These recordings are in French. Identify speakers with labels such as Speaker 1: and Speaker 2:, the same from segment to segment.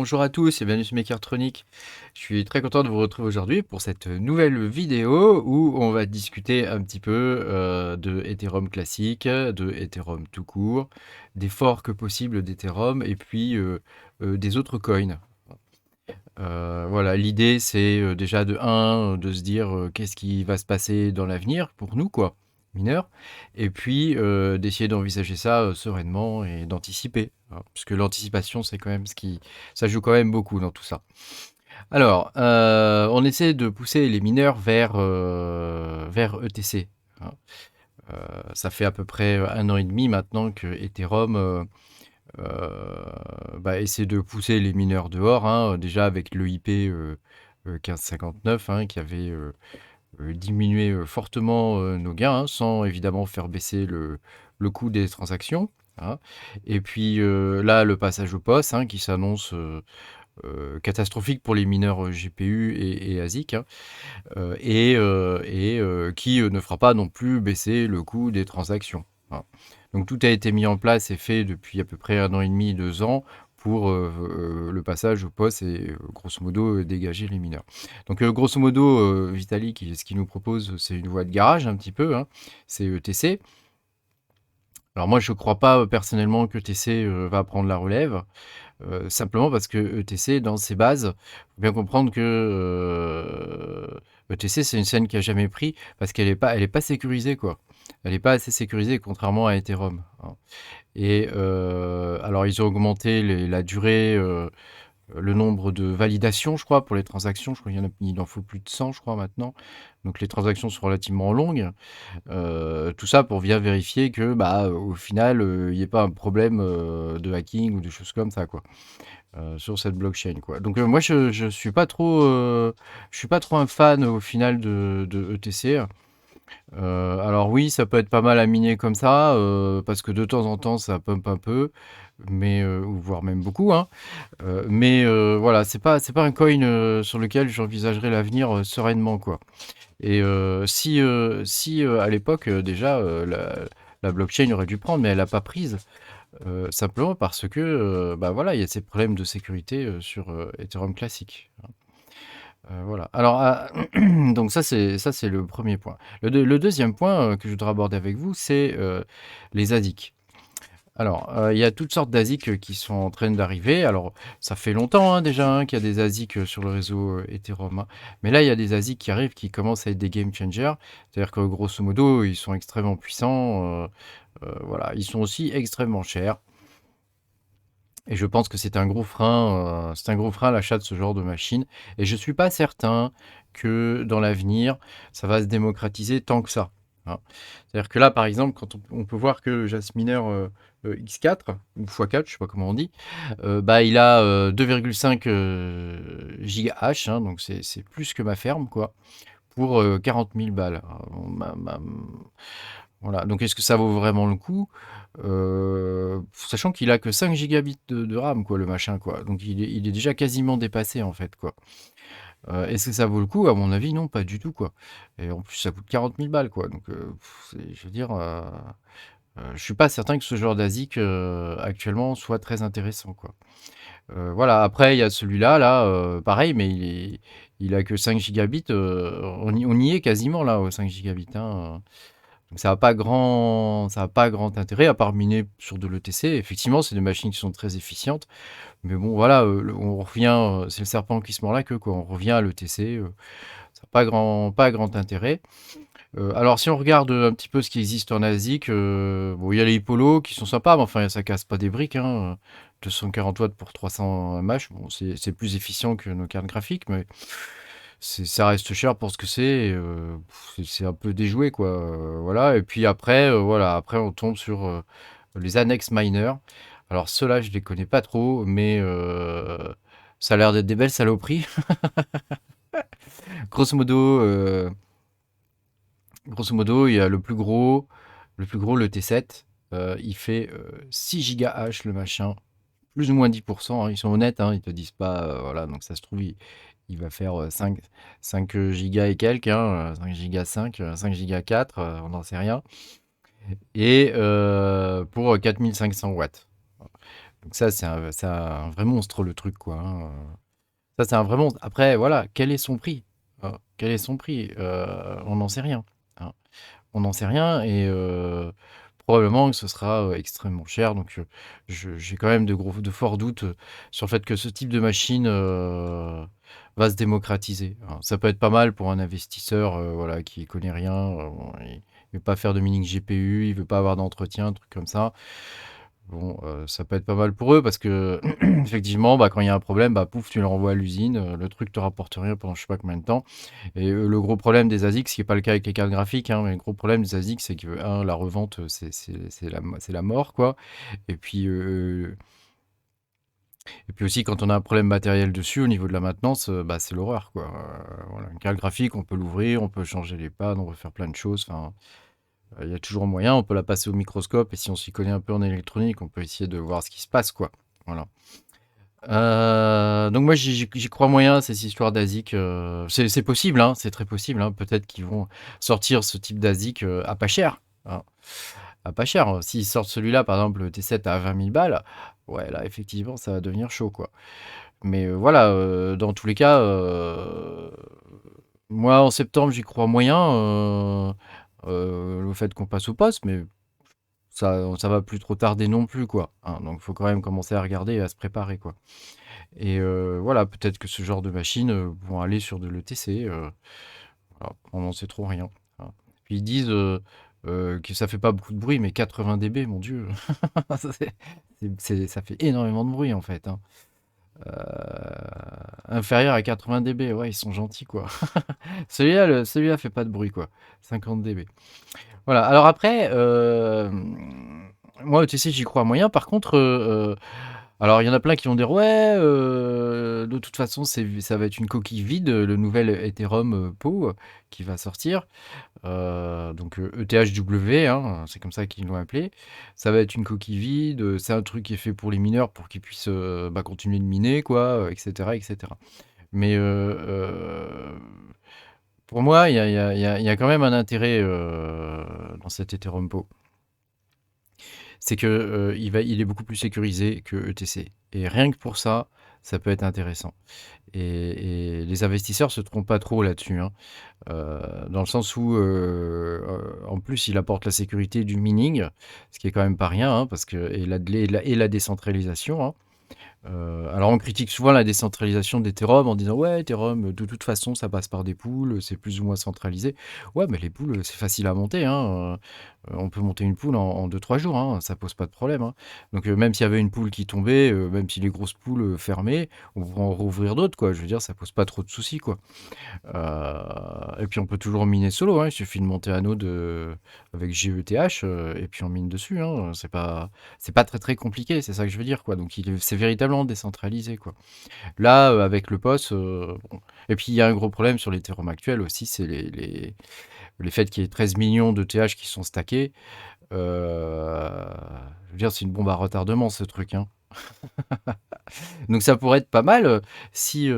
Speaker 1: Bonjour à tous et bienvenue sur Mechatronic. Je suis très content de vous retrouver aujourd'hui pour cette nouvelle vidéo où on va discuter un petit peu de Ethereum classique, de Ethereum tout court, des forks possibles d'Ethereum et puis des autres coins. Voilà, l'idée c'est déjà de de se dire qu'est-ce qui va se passer dans l'avenir pour nous, quoi, mineurs, et puis d'essayer d'envisager ça sereinement et d'anticiper, hein, parce que l'anticipation c'est quand même ça joue quand même beaucoup dans tout ça. Alors, on essaie de pousser les mineurs vers ETC, hein. Ça fait à peu près 1 an et demi maintenant que Ethereum essaie de pousser les mineurs dehors, hein, déjà avec le IP 1559, hein, qui avait diminué fortement nos gains, hein, sans évidemment faire baisser le coût des transactions, hein. Et puis là, le passage au POS, hein, qui s'annonce catastrophique pour les mineurs GPU et ASIC, hein, qui ne fera pas non plus baisser le coût des transactions, hein. Donc tout a été mis en place et fait depuis à peu près 1 an et demi, 2 ans pour le passage au POS et grosso modo dégager les mineurs. Donc grosso modo, Vitalik, ce qu'il nous propose, c'est une voie de garage un petit peu, hein, c'est ETC. Alors moi, je ne crois pas personnellement que ETC va prendre la relève. Simplement parce que ETC, dans ses bases, faut bien comprendre que ETC, c'est une scène qui a jamais pris parce elle est pas sécurisée, quoi. Elle n'est pas assez sécurisée, contrairement à Ethereum, hein. Et alors, ils ont augmenté la durée, le nombre de validations, je crois, pour les transactions. Je crois il en faut plus de 100, je crois, maintenant. Donc, les transactions sont relativement longues. Tout ça pour bien vérifier que, au final, il n'y ait pas un problème de hacking ou de choses comme ça, quoi, sur cette blockchain, quoi. Donc moi je suis pas trop un fan au final de ETC. Alors oui, ça peut être pas mal à miner comme ça, parce que de temps en temps ça pump un peu, mais ou voire même beaucoup, hein. Mais voilà, c'est pas un coin sur lequel j'envisagerais l'avenir sereinement, quoi. Et si à l'époque déjà la blockchain aurait dû prendre, mais elle n'a pas prise. Simplement parce que, voilà, il y a ces problèmes de sécurité, sur, Ethereum classique, hein. Voilà. Alors, donc ça c'est le premier point. Le 2e point, que je voudrais aborder avec vous, c'est, les ASIC. Alors, il y a toutes sortes d'ASIC, qui sont en train d'arriver. Alors, ça fait longtemps, hein, déjà, hein, qu'il y a des ASIC, sur le réseau, Ethereum, hein. Mais là, il y a des ASIC qui arrivent, qui commencent à être des game changers. C'est-à-dire que grosso modo, ils sont extrêmement puissants, voilà. Ils sont aussi extrêmement chers. Et je pense que c'est un gros frein à l'achat de ce genre de machine. Et je suis pas certain que dans l'avenir, ça va se démocratiser tant que ça, hein. C'est-à-dire que là, par exemple, quand on peut voir que le Jasminer X4 ou x4, je sais pas comment on dit, il a 2,5 gigahash, hein, donc c'est plus que ma ferme, quoi, pour 40 000 balles. Alors, voilà, donc est-ce que ça vaut vraiment le coup? Sachant qu'il a que 5 gigabits de RAM, quoi, le machin, quoi. Donc il est déjà quasiment dépassé, en fait, quoi. Est-ce que ça vaut le coup? À mon avis, non, pas du tout, quoi. Et en plus, ça coûte 40 000 balles, quoi. Donc, je veux dire, je suis pas certain que ce genre d'ASIC, actuellement, soit très intéressant, quoi. Voilà, après, il y a celui-là, là, pareil, mais il a que 5 gigabits. On y est quasiment, là, aux 5 gigabits, hein. Donc ça a pas grand intérêt à part miner sur de l'ETC. Effectivement, c'est des machines qui sont très efficientes, mais bon, voilà, on revient, c'est le serpent qui se mord la queue, quoi. On revient à l'ETC, ça a pas grand intérêt. Alors si on regarde un petit peu ce qui existe en ASIC, bon, il y a les Hippolos qui sont sympas, mais enfin, ça casse pas des briques, hein. 240 watts pour 300 mAh, bon, c'est plus efficient que nos cartes graphiques, mais ça reste cher pour ce que c'est. Et, c'est un peu déjoué, quoi. Voilà. Et puis après, voilà, après on tombe sur les annexes miners. Alors ceux-là, je les connais pas trop, mais ça a l'air d'être des belles saloperies. Grosso modo, il y a le plus gros, le T7. Il fait 6 gigahash, le machin, plus ou moins 10%, hein. Ils sont honnêtes, hein, ils te disent pas, voilà, donc ça se trouve, il va faire 5 gigas et quelques, hein, 5 gigas 5, 5 gigas 4, on n'en sait rien. Et pour 4500 watts. Donc ça, c'est un vrai monstre, le truc, quoi, hein, Ça, c'est un vrai monstre. Après, voilà, quel est son prix? Quel est son prix? On n'en sait rien, hein. On n'en sait rien et probablement que ce sera, extrêmement cher donc j'ai quand même de forts doutes, sur le fait que ce type de machine, va se démocratiser. Alors ça peut être pas mal pour un investisseur, voilà, qui connaît rien, bon, il veut pas faire de mining GPU, il veut pas avoir d'entretien, un truc comme ça. Bon, ça peut être pas mal pour eux parce que effectivement, bah, quand il y a un problème, bah, pouf, tu le renvoies à l'usine, le truc te rapporte rien pendant je sais pas combien de temps et le gros problème des ASIC, ce qui est pas le cas avec les cartes graphiques, hein, mais le gros problème des ASIC, c'est que 1 la revente, c'est la mort, quoi et puis, heu et puis aussi quand on a un problème matériel dessus, au niveau de la maintenance, bah, c'est l'horreur, quoi, voilà. Une carte graphique, on peut l'ouvrir, on peut changer les pads, on peut faire plein de choses, enfin, il y a toujours moyen. On peut la passer au microscope et si on s'y connaît un peu en électronique, on peut essayer de voir ce qui se passe, quoi. Voilà. Donc moi, j'y crois moyen à ces histoires d'ASIC, c'est possible, hein, c'est très possible, hein. Peut-être qu'ils vont sortir ce type d'ASIC, à pas cher, hein, à pas cher. S'ils sortent celui-là, par exemple, le T7 à 20 000 balles, ouais, là, effectivement, ça va devenir chaud, quoi. Mais voilà, dans tous les cas, moi, en septembre, j'y crois moyen, le fait qu'on passe au poste, mais ça va plus trop tarder non plus, quoi, hein. Donc il faut quand même commencer à regarder et à se préparer, quoi. Et voilà, peut-être que ce genre de machines, vont aller sur de l'ETC, voilà, on n'en sait trop rien, hein. Puis ils disent, que ça fait pas beaucoup de bruit, mais 80 dB, mon Dieu! Ça ça fait énormément de bruit, en fait, hein. Heu, inférieur à 80 dB, ouais, ils sont gentils, quoi. Celui-là fait pas de bruit, quoi, 50 dB. Voilà, alors après, moi, ETC, j'y crois moyen. Par contre, alors il y en a plein qui vont dire: «Ouais, de toute façon, ça va être une coquille vide, le nouvel Ethereum, Po, qui va sortir». Donc ETHW, hein, c'est comme ça qu'ils l'ont appelé. Ça va être une coquille vide, c'est un truc qui est fait pour les mineurs pour qu'ils puissent, bah, continuer de miner, quoi, et cetera, et cetera. Mais pour moi, il y a quand même un intérêt, dans cet Ethereum Po. C'est que, il est beaucoup plus sécurisé que ETC et rien que pour ça, ça peut être intéressant et les investisseurs se trompent pas trop là-dessus, hein. Dans le sens où, en plus, il apporte la sécurité du mining, ce qui est quand même pas rien, hein, parce que et la décentralisation, hein. Alors on critique souvent la décentralisation d'Ethereum en disant: «Ouais, Ethereum, de toute façon, ça passe par des pools, c'est plus ou moins centralisé». Ouais, mais les pools, c'est facile à monter, hein, on peut monter une pool en 2-3 jours, hein, ça pose pas de problème, hein. Donc même s'il y avait une pool qui tombait, même si les grosses pools, fermaient, on pourrait en rouvrir d'autres, quoi. Je veux dire, ça pose pas trop de soucis, quoi. Et puis on peut toujours miner solo, hein, il suffit de monter un node, avec GETH, et puis on mine dessus, hein, c'est pas très, très compliqué, c'est ça que je veux dire, quoi. Donc c'est véritablement décentralisé, quoi. Là, avec le POS, bon et puis il y a un gros problème sur l'Ethereum actuel aussi, c'est les faits qu'il y ait 13 millions de TH qui sont stackés, je veux dire, c'est une bombe à retardement ce truc, hein. Donc ça pourrait être pas mal, si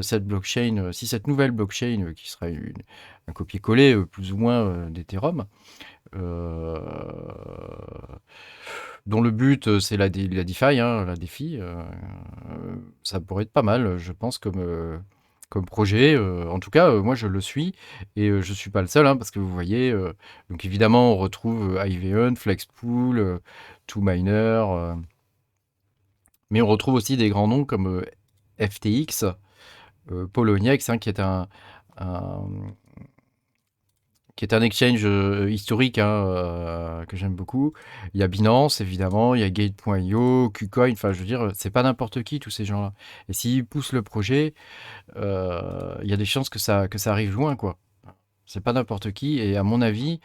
Speaker 1: cette blockchain, si cette nouvelle blockchain, qui sera un copier-coller, plus ou moins, d'Ethereum, heu, dont le but, c'est la DeFi, hein, la DeFi, ça pourrait être pas mal, je pense comme projet, en tout cas, moi je le suis et je suis pas le seul, hein, parce que vous voyez, donc évidemment on retrouve, Hiveon, Flexpool, 2Miner, mais on retrouve aussi des grands noms comme, FTX, Poloniex, hein, un, qui est un exchange, historique, hein, que j'aime beaucoup. Il y a Binance évidemment, il y a Gate.io, KuCoin, enfin je veux dire, c'est pas n'importe qui tous ces gens-là et s'ils poussent le projet, il y a des chances que ça arrive loin, quoi. C'est pas n'importe qui et à mon avis,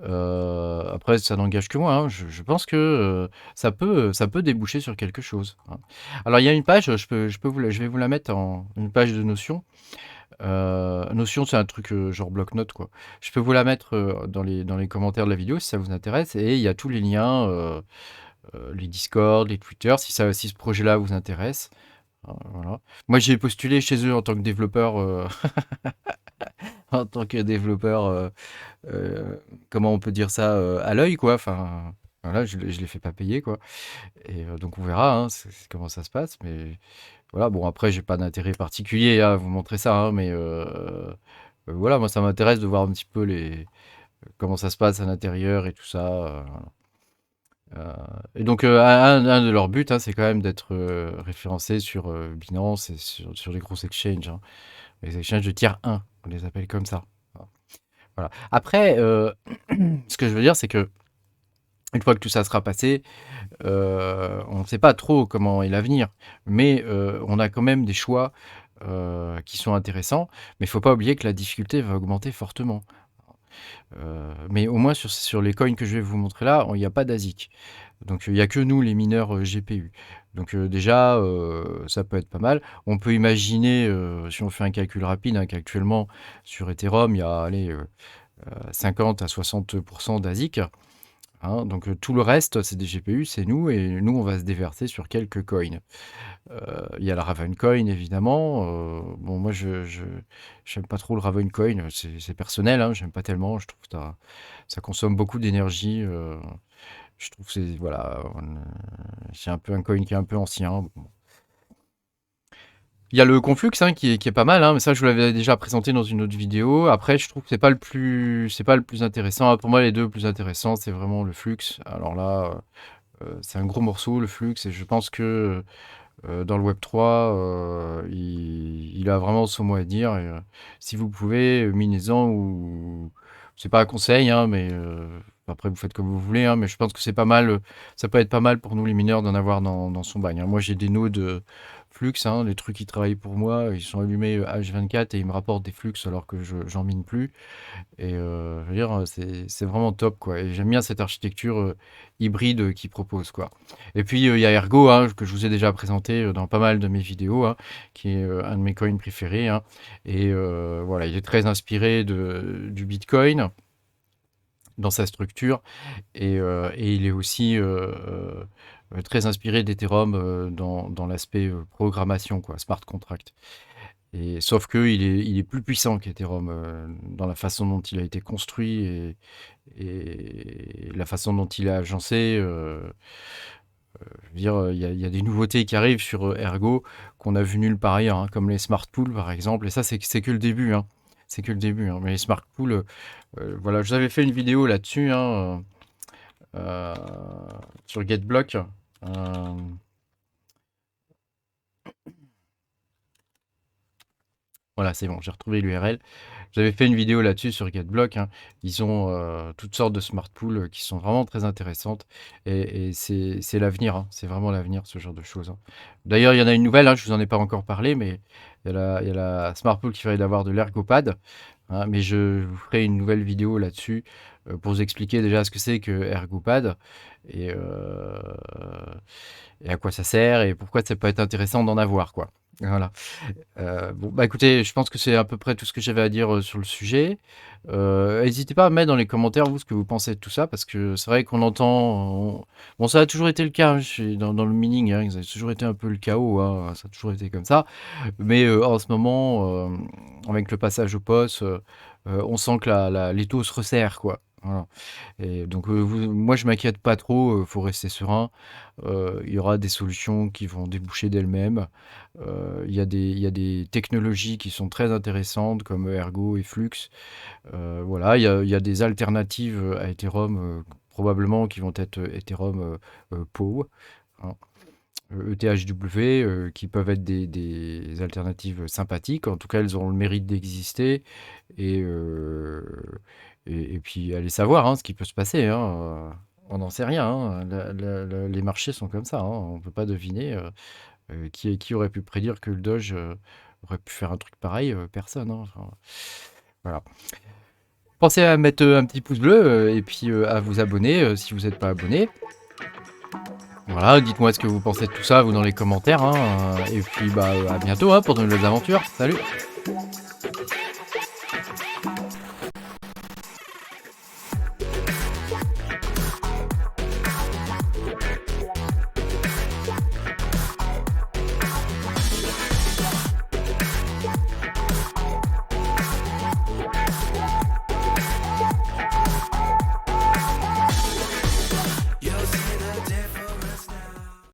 Speaker 1: après ça n'engage que moi, hein, je pense que, ça peut déboucher sur quelque chose, hein. Alors il y a une page, je vais vous la mettre en une page de Notion. Notion, c'est un truc, genre bloc-notes, quoi. Je peux vous la mettre, dans les commentaires de la vidéo si ça vous intéresse et il y a tous les liens, les Discord, les Twitter, si ce projet-là vous intéresse, voilà. Moi, j'ai postulé chez eux en tant que développeur, en tant que développeur, comment on peut dire ça? À l'œil, quoi, enfin, Voilà, je les fais pas payer, quoi. Et donc on verra, hein, comment ça se passe. Mais voilà, bon, après, j'ai pas d'intérêt particulier à vous montrer ça, hein, mais voilà, moi, ça m'intéresse de voir un petit peu comment ça se passe à l'intérieur et tout ça. Et donc, un de leurs buts, hein, c'est quand même d'être référencé sur Binance et sur les grosses exchanges, hein. Les exchanges de tier 1, on les appelle comme ça. Voilà. Après, ce que je veux dire, c'est que une fois que tout ça sera passé, on ne sait pas trop comment est l'avenir, mais on a quand même des choix qui sont intéressants. Mais il ne faut pas oublier que la difficulté va augmenter fortement. Mais au moins sur les coins que je vais vous montrer là, il n'y a pas d'ASIC. Donc il n'y a que nous, les mineurs GPU. Donc déjà, ça peut être pas mal. On peut imaginer, si on fait un calcul rapide, hein, qu'actuellement sur Ethereum, il y a 50 à 60% d'ASIC. Hein, donc tout le reste, c'est des GPU, c'est nous, et nous, on va se déverser sur quelques coins. Il y a le Ravencoin, évidemment. Bon, moi, j'aime pas trop le Ravencoin, c'est personnel, hein, j'aime pas tellement. Je trouve que ça consomme beaucoup d'énergie. Je trouve que voilà, c'est un peu un coin qui est un peu ancien. Bon. Il y a le Conflux, hein, qui est pas mal, hein, mais ça, je vous l'avais déjà présenté dans une autre vidéo. Après, je trouve que c'est pas le plus intéressant. Pour moi, les deux plus intéressants, c'est vraiment le Flux. Alors là, c'est un gros morceau, le Flux, et je pense que dans le Web3, il a vraiment son mot à dire. Et, si vous pouvez, minez-en, ou c'est pas un conseil, hein, mais après vous faites comme vous voulez, hein, mais je pense que c'est pas mal. Ça peut être pas mal pour nous les mineurs d'en avoir dans son bagne, hein. Moi, j'ai des nodes Flux, hein, les trucs qui travaillent pour moi, ils sont allumés H24 et ils me rapportent des flux alors que j'en mine plus. Et je veux dire, c'est vraiment top, quoi. Et j'aime bien cette architecture hybride qu'ils proposent, quoi. Et puis, il y a Ergo, hein, que je vous ai déjà présenté dans pas mal de mes vidéos, hein, qui est un de mes coins préférés, hein. Et voilà, il est très inspiré du Bitcoin dans sa structure. Et il est aussi très inspiré d'Ethereum dans l'aspect programmation, quoi, smart contract. Et sauf qu'il est plus puissant qu'Ethereum dans la façon dont il a été construit et la façon dont il est agencé. Je veux dire, il y a des nouveautés qui arrivent sur Ergo qu'on a vu nulle part ailleurs, hein, comme les smart pools par exemple. Et ça, c'est que le début, hein. C'est que le début, hein. Mais les smart pools, voilà, je vous avais fait une vidéo là-dessus, hein, sur GetBlock. Voilà, c'est bon, j'ai retrouvé l'URL. J'avais fait une vidéo là-dessus sur GetBlock, hein. Ils ont toutes sortes de smart pools qui sont vraiment très intéressantes. Et c'est l'avenir, hein. C'est vraiment l'avenir, ce genre de choses, hein. D'ailleurs, il y en a une nouvelle, hein, je vous en ai pas encore parlé, mais il y a la smart pool qui va d'avoir de l'ErgoPad, hein, mais je vous ferai une nouvelle vidéo là-dessus pour vous expliquer déjà ce que c'est que ErgoPad et, et à quoi ça sert et pourquoi ça peut être intéressant d'en avoir, quoi. Voilà. Bon, bah, écoutez, je pense que c'est à peu près tout ce que j'avais à dire, sur le sujet. Hésitez pas à mettre dans les commentaires, vous, ce que vous pensez de tout ça, parce que c'est vrai qu'on entend bon, ça a toujours été le cas, hein, dans le mining, hein, ça a toujours été un peu le chaos, hein, ça a toujours été comme ça. Mais, en ce moment, avec le passage au POS, on sent que l'étau se resserre, quoi. Voilà. Et donc, moi, je m'inquiète pas trop, faut rester serein. Il y aura des solutions qui vont déboucher d'elles-mêmes. Il y a des technologies qui sont très intéressantes comme Ergo et Flux. Voilà, il y a des alternatives à Ethereum, probablement qui vont être Ethereum POW, hein, ETHW, qui peuvent être des alternatives sympathiques. En tout cas, elles ont le mérite d'exister. Et, et puis, allez savoir, hein, ce qui peut se passer, hein. On n'en sait rien, hein. Les marchés sont comme ça, hein. On ne peut pas deviner. Qui aurait pu prédire que le Doge aurait pu faire un truc pareil? Personne, hein. Enfin, voilà. Pensez à mettre un petit pouce bleu et puis à vous abonner si vous n'êtes pas abonné. Voilà, dites-moi ce que vous pensez de tout ça, vous, dans les commentaires, hein, et puis bah, à bientôt, hein, pour de nouvelles aventures. Salut!